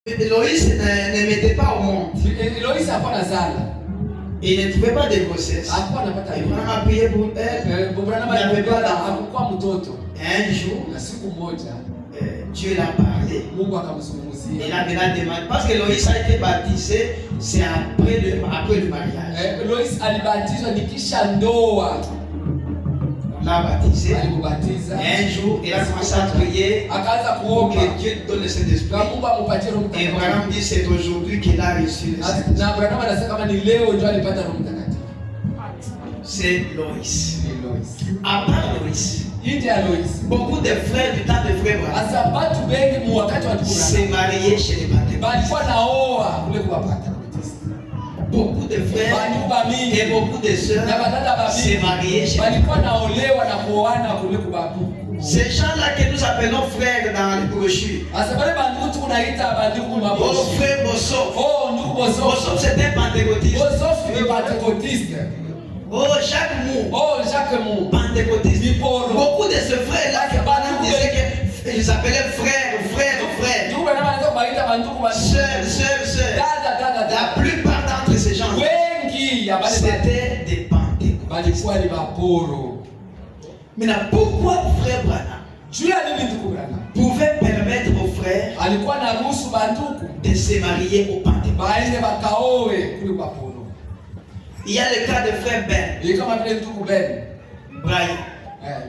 Loïs ne mettait pas au monde. Loïs hakuwa nazala. Il ne trouvait pas de grossesse. Hakuwa anapata. Abraham a prié pour elle. Abraham n'avait pas d'enfant. hakuwa mtoto. Un jour, Na siku moja Dieu l'a parlé. Mungu akamzungumzia. Il a maintenant demandé parce que Loïs a été baptisé, c'est après le mariage. Loïs alibatizwa nikisha ndoa. On l'a baptisé. Alimubatiza. Un jour, il a commencé à prier Akaanza pour kuomba. que Dieu donne le Saint-Esprit. Mungu amupatie Roho Et Mtakatifu. Abraham dit c'est aujourd'hui qu'il a reçu le Saint-Esprit. Na Abraham anasema kama ni leo ndio alipata Roho Mtakatifu. C'est Loïs. Ni Loïs. À part Loïs, Nje ya Loïs. beaucoup de frères du temps de frère Abraham Asa batu bengi mu wakati wa s'est marié chez les Pentecôtistes. balikuwa naoa kule kwa Pentecoste. Beaucoup de frères Banyumba mingi et beaucoup de sœurs na batata babi s'est marié chez les balikuwa naolewa na kuoana kule kwa babu. Ces gens-là que nous appelons frères dans les brochures. Asa bale bandugu tunaita bandugu Oh maboshi. frère Bosso. Oh ndugu Bozo. Bosso c'était un pentecôtiste. Bozo ni Pentecôtiste. Oh Jacques Mou. Oh Jacques Mou. Pentecôtiste. Bipolo. Beaucoup de ces frères-là que Banam disait qu'ils appelaient frères. Ndugu bana wanaweza kubaita bandugu ba Sœurs. La plupart d'entre ces gens wengi ya bale c'était des pentecôtistes. balikuwa ni baporo. Maintenant pourquoi frère Branham Juu ya nini ndugu Branham pouvait permettre aux frères alikuwa na ruhusu bandugu de se marier au pentecôtistes? baende bakaoe kule kwa poro. Il y a le cas de frère Ben. Ni kama vile ndugu Ben. Brian.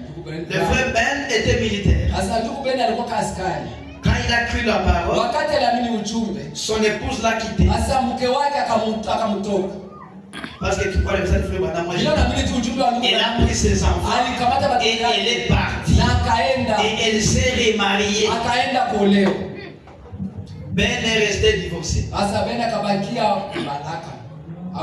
Ndugu Ben. Le frère Ben était militaire. Asa ndugu Ben alikuwa askari. Quand il a cru la parole, Wakati aliamini ujumbe, son épouse l'a quitté. asa mke wake akamtoka. Parce que tu crois le message de frère Branham, moi Ndio naamini tu ujumbe wa ndugu. elle a pris ses enfants Alikamata batoto et elle est partie. na akaenda. Et elle s'est remariée. Akaenda kuolewa. Ben est resté divorcé. Asa Ben akabakia baraka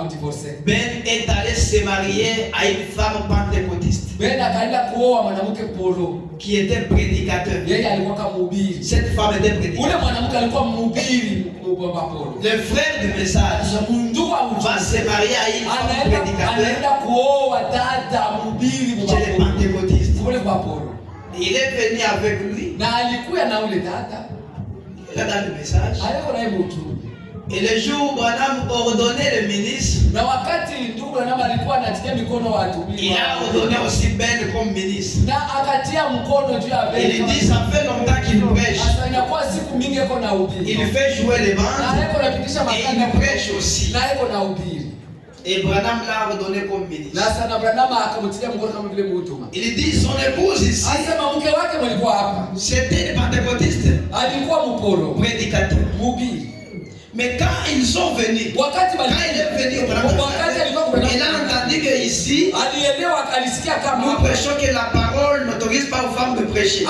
au divorce. Ben est allé se marier à une femme pentecôtiste Ben akaenda kuoa mwanamke poro. qui était prédicateur. Yeye alikuwa kama mhubiri. Cette femme était prédicateur. Ule mwanamke alikuwa mhubiri wa poro. Le frère du message va se marier à une femme prédicateur anaenda kuoa dada mhubiri chez les pentecôtistes. kule kwa poro. Il est venu avec lui. Na alikuwa na ule dada. Il a dans le message. Alikuwa na yeye mtu. Et le jour où Branham ordonnait le ministre, Na wakati ndugu Branham alikuwa anatia mikono watumishi. il a ordonné aussi Ben comme ministre. Na akatia mkono juu ya Ben. Il dit ça fait longtemps qu'il prêche. Sasa inakuwa siku mingi yuko na ubiri. Il fait jouer les bandes Na yuko anapitisha et makanda il prêche aussi. na yuko na ubiri. Et Branham l'a ordonné comme ministre. Na sana Branham akamtilia mkono kama vile mtuma. Il dit son épouse ici, Asema mke wake mlikuwa hapa. c'était des pentecôtistes, Alikuwa mporo, prédicateur. mhubiri. Mais quand ils sont venus, Wakati quand il est venu au Branham, il a entendu que ici, alielewa, alisikia kama nous prêchons que la parole n'autorise pas aux femmes de prêcher.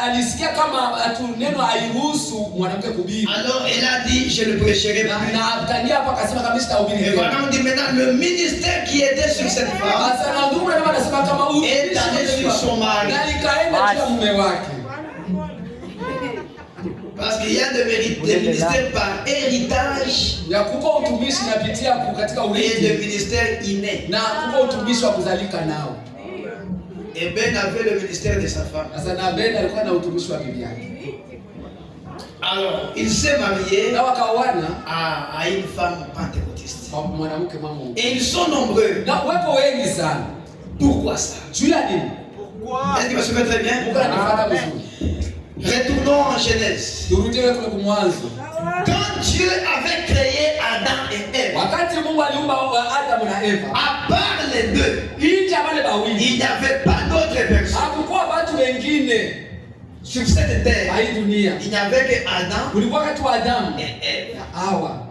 alisikia kama neno hairuhusu mwanamke kuhubiri. Alors il a dit je ne prêcherai pas. Na akania hapo akasema kama sitahubiri. Et Branham dit maintenant le ministère qui était sur cette femme Sasa ndugu Branham anasema kama huyu est allé sur son mari. na ikaenda juu ya mume wake. Parce qu'il y a des ministères par héritage Ya kuko utumishi napitia katika et urithi des ministères innés. na kuko utumishi wa kuzalika nao. Et Ben avait le ministère de sa femme. Sasa na Ben alikuwa na utumishi wa bibi yake. Alors, il s'est marié Na wakaoana à une femme pentecôtiste. kwa mwanamke mama. Et ils sont nombreux. Na wepo wengi sana. Pourquoi ça? Juu ya nini? Est-ce qu'il va se mettre très bien? Mungu ananifuata vizuri. Retournons en Genèse. Turudie kule kwa mwanzo. Quand Dieu avait créé Adam et Ève, Wakati Mungu aliumba Adamu na Eva, à part les deux, nje ya wale wawili, il n'y avait pas d'autres personnes. hakukuwa watu wengine Sur cette terre, hii dunia. il n'y avait que Adam Kulikuwa kati wa Adamu et Ève. na Hawa.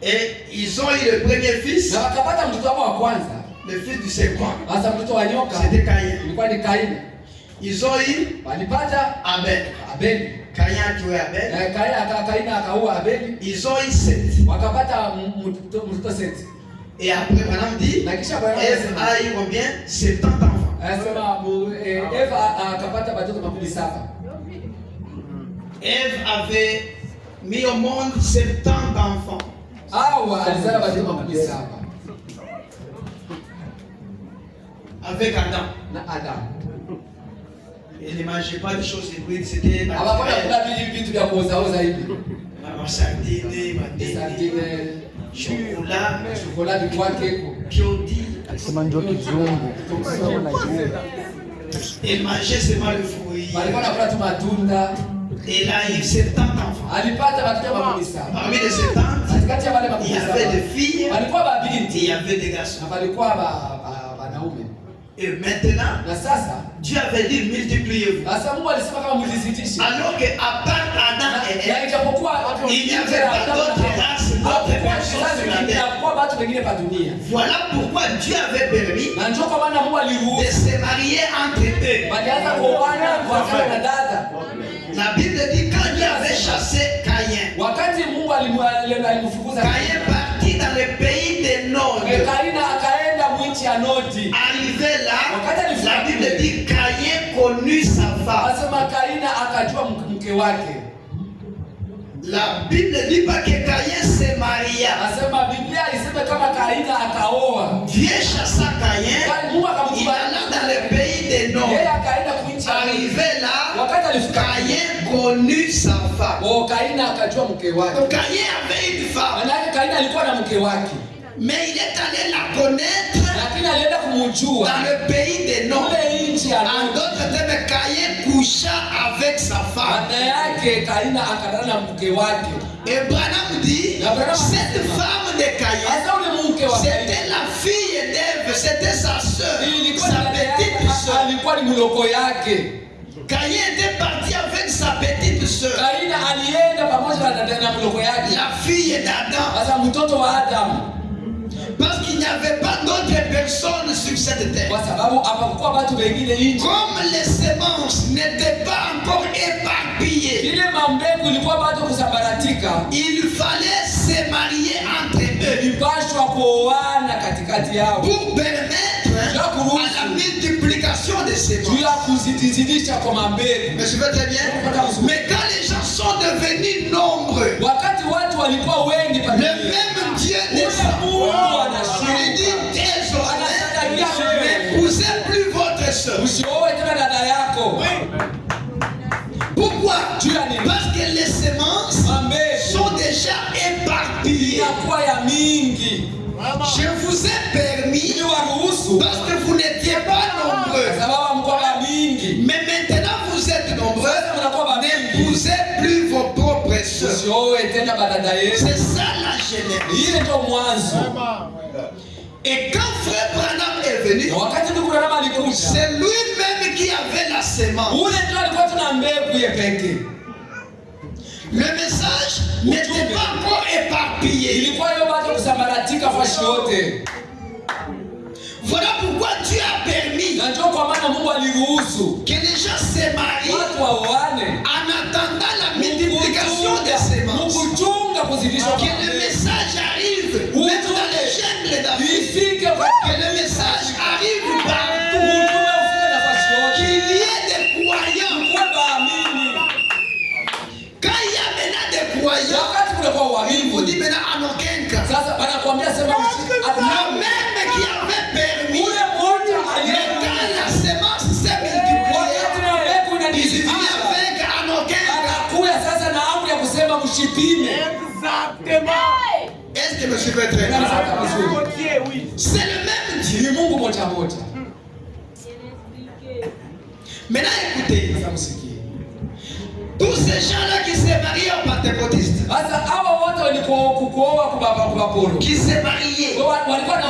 Et ils ont eu le premier fils, Na wakapata mtoto wao wa kwanza. le fils du second. Hasa mtoto wa nyoka C'était Caïn. ilikuwa ni Kaini. Ils ont eu Walipata Abel. Abeli. Caïn a tué Abel. Na Kaini akaua Abeli. Ils ont eu Seth. Wakapata mtoto Seti. Et après, Branham dit, Na kisha Branham Ève a eu combien? 70 enfants. anasema Eva akapata watoto 17. Ève avait mis au monde 70 enfants. Hawa alizala watoto 17 Avec Adam. na Adamu. Et ne mangeait pas des choses hybrides, c'était Hawakula kula vitu vya kuoza hivi. sardine, Sardine, chocolat, vikwake. Chiodi. Sema njoo kizungu. Il mangeait seulement le fruit. Walikuwa nakula tu matunda. Et là, il 70 enfants. Alipata watoto makumi saba. Parmi les 70, Katikati ya wale il makumi y saba. avait des filles Walikuwa et mabinti. il y avait des garçons. Na walikuwa wanaume. Et maintenant, Na sasa Dieu avait dit multipliez-vous. sasa Mungu alisema kama mlizidishe. Alors qu'à part Adam et Na Ève, ijapokuwa il n'y avait pas d'autres races, d'autres personnes sur la terre. kwa watu wengine pa dunia. Voilà pourquoi Dieu avait permis Na njoo kwa maana Mungu de aliruhusu. se marier entre eux. Walianza kuoana kwa kaka na dada. La Bible dit quand Dieu avait chassé Caïn, Wakati Mungu alimfukuza Caïn partit dans le pays des Nord. Kaina akaenda mwinchi ya Nodi. Arrivé là, la Bible dit Caïn connut sa femme. Anasema Kaina akajua mke wake. La Bible dit pas que Caïn se maria. Anasema Biblia iseme kama Kaina akaoa. Dieu chassa Caïn. Mungu Il alla dans le pays des Nord. Yeye akaenda mwinchi ya Nodi. Arrivé là, Wakati alifika Caïn connut sa femme. Kaina akajua mke wake. Donc Caïn avait une femme, Maana Kaina alikuwa na mke wake. mais il est allé la connaître Lakini alienda kumjua dans le pays des Nord. kule nchi ya En Nodi. d'autres termes, Caïn coucha avec sa femme. Maana yake Kaina akadana na mke wake. Et Branham dit, cette femme de Caïn, Sasa ule mke wa Kaina c'était la fille d'Ève, c'était sa soeur, ilikuwa sa petite soeur. alikuwa ni mloko yake. Caïn était parti avec sa petite soeur, Kaina alienda pamoja na dada na mloko yake. la fille d'Adam, Sasa mtoto wa Adamu, parce qu'il n'y avait pas d'autres personnes sur cette terre. kwa sababu hapakuwa watu wengine nje. Comme les semences n'étaient pas encore éparpillées, Ile mambegu ilikuwa bado kusambaratika, il fallait se marier entre eux ilipashwa kuoana katikati yao pour permettre à la multiplication des juu semences. ya kuzidisha kwa mambegu. Mais je veux très bien. Mais quand les gens sont devenus nombreux, Wakati watu walikuwa wengi le pamoja, même Dieu ule Mungu descend. Il anashuka, dit désormais, anasema n'épousez plus votre soeur. usioe tena dada yako. Pourquoi? Juu ya nini? Parce que les semences Mambegu sont déjà éparpillées. inakuwa ya mingi. Je vous ai permis Ili waruhusu parce que vous n'étiez pas nombreux. sababu mkoa ya mingi. Mais maintenant vous êtes nombreux. Sasa mnakuwa mingi. N'épousez plus vos propres soeurs. Usioe tena badada yetu. C'est ça la genèse. Ile ndio mwanzo. Et quand frère Branham est venu, Na wakati ndugu Branham alikuja, c'est lui-même qui avait la semence. ule ndio alikuwa tuna mbegu ye peke. Le message n'était pas encore éparpillé. Ilikuwa hiyo bado kusambaratika fashi yote. Voilà pourquoi Dieu a permis Na ndio kwa maana Mungu aliruhusu que les gens se marient watu waoane. en attendant la multiplication des semences. Mungu chunga kuzidishwa Que kwa le mbegu. message arrive même dans les jungles d'Afrique. Ifike Que le message arrive partout. ujumbe ufike nafasi yote. Qu'il y ait des croyants. Kwa baamini. Quand il y a maintenant des croyants, Wakati kuna kwa il vous uaminifu. dit maintenant en aucun cas. Sasa banakuambia sema Le même qui avait permis, ule mmoja mais aliyeenda quand la semence s'est multipliée, wakati na mbegu il dit inadizidisha. avec en aucun cas. Akakuya sasa na amri ya kusema mshipime. Est-ce que me suivez très bien? C'est le même Dieu. Ni Mungu moja moja. Maintenant écoutez, Sasa msikie. tous ces gens-là qui se marient aux pentecôtistes, Sasa hawa wote walikuwa kuoa kwa baba kwa polo. qui se mariaient, Walikuwa na